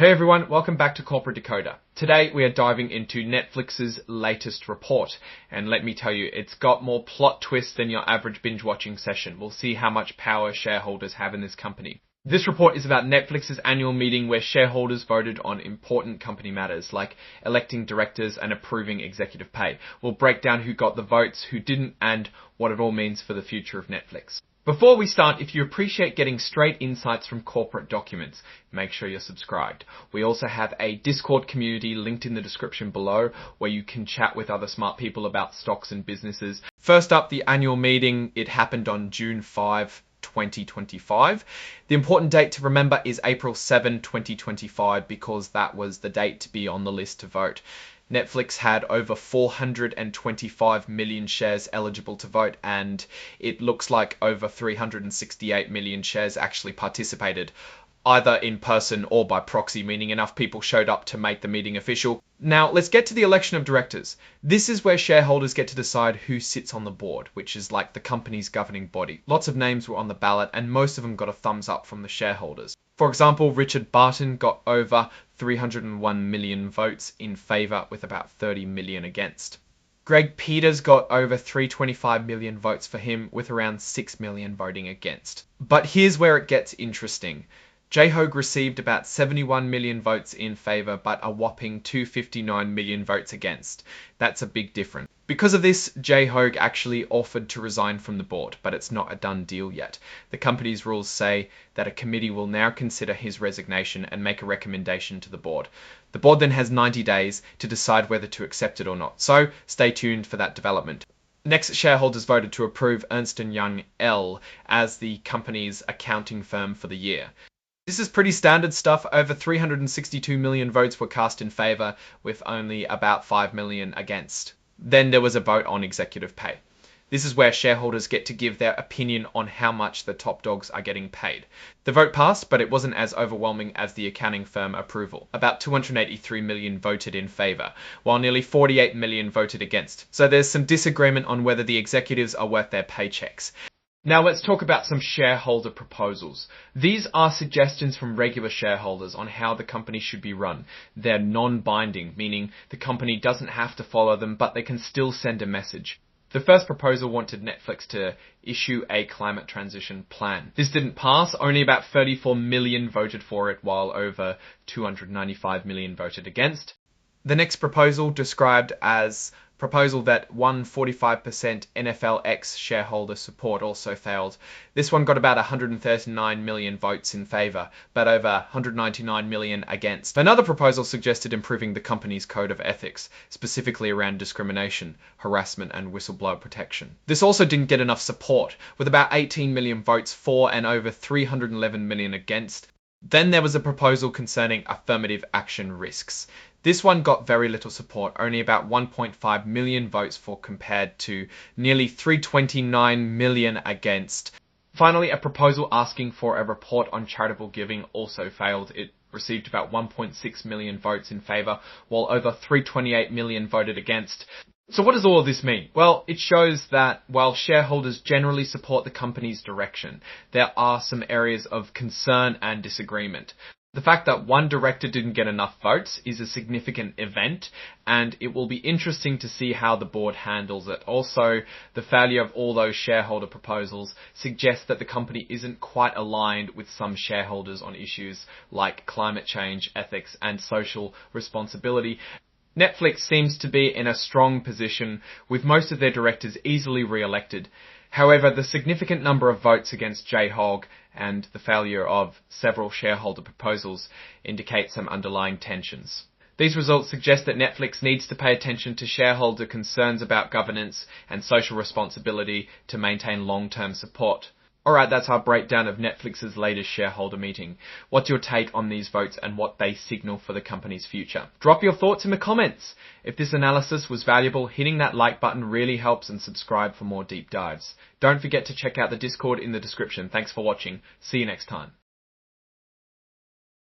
Hey everyone, welcome back to Corporate Decoder. Today we are diving into Netflix's latest report, and let me tell you, it's got more plot twists than your average binge watching session. We'll see how much power shareholders have in this company. This report is about Netflix's annual meeting where shareholders voted on important company matters like electing directors and approving executive pay. We'll break down who got the votes, who didn't, and what it all means for the future of Netflix. Before we start, if you appreciate getting straight insights from corporate documents, make sure you're subscribed. We also have a Discord community linked in the description below where you can chat with other smart people about stocks and businesses. First up, the annual meeting. It happened on June 5, 2025. The important date to remember is April 7, 2025, because that was the date to be on the list to vote. Netflix had over 425 million shares eligible to vote, and it looks like over 368 million shares actually participated, either in person or by proxy, meaning enough people showed up to make the meeting official. Now, let's get to the election of directors. This is where shareholders get to decide who sits on the board, which is like the company's governing body. Lots of names were on the ballot, and most of them got a thumbs up from the shareholders. For example, Richard Barton got over 301 million votes in favour with about 30 million against. Greg Peters got over 325 million votes for him with around 6 million voting against. But here's where it gets interesting. J-Hogue received about 71 million votes in favour, but a whopping 259 million votes against. That's a big difference. Because of this, J-Hogue actually offered to resign from the board, but it's not a done deal yet. The company's rules say that a committee will now consider his resignation and make a recommendation to the board. The board then has 90 days to decide whether to accept it or not, so stay tuned for that development. Next, shareholders voted to approve Ernst & Young L as the company's accounting firm for the year. This is pretty standard stuff. Over 362 million votes were cast in favour, with only about 5 million against. Then there was a vote on executive pay. This is where shareholders get to give their opinion on how much the top dogs are getting paid. The vote passed, but it wasn't as overwhelming as the accounting firm approval. About 283 million voted in favour, while nearly 48 million voted against. So there's some disagreement on whether the executives are worth their paychecks. Now let's talk about some shareholder proposals. These are suggestions from regular shareholders on how the company should be run. They're non-binding, meaning the company doesn't have to follow them, but they can still send a message. The first proposal wanted Netflix to issue a climate transition plan. This didn't pass. Only about 34 million voted for it, while over 295 million voted against. The next proposal, described as proposal that won 45% NFLX shareholder support, also failed. This one got about 139 million votes in favour, but over 199 million against. Another proposal suggested improving the company's code of ethics, specifically around discrimination, harassment and whistleblower protection. This also didn't get enough support, with about 18 million votes for and over 311 million against. Then there was a proposal concerning affirmative action risks. This one got very little support, only about 1.5 million votes for compared to nearly 329 million against. Finally, a proposal asking for a report on charitable giving also failed. It received about 1.6 million votes in favour, while over 328 million voted against. So what does all of this mean? Well, it shows that while shareholders generally support the company's direction, there are some areas of concern and disagreement. The fact that one director didn't get enough votes is a significant event, and it will be interesting to see how the board handles it. Also, the failure of all those shareholder proposals suggests that the company isn't quite aligned with some shareholders on issues like climate change, ethics, and social responsibility. Netflix seems to be in a strong position, with most of their directors easily re-elected. However, the significant number of votes against J-Hogue and the failure of several shareholder proposals indicate some underlying tensions. These results suggest that Netflix needs to pay attention to shareholder concerns about governance and social responsibility to maintain long-term support. Alright, that's our breakdown of Netflix's latest shareholder meeting. What's your take on these votes and what they signal for the company's future? Drop your thoughts in the comments. If this analysis was valuable, hitting that like button really helps, and subscribe for more deep dives. Don't forget to check out the Discord in the description. Thanks for watching. See you next time.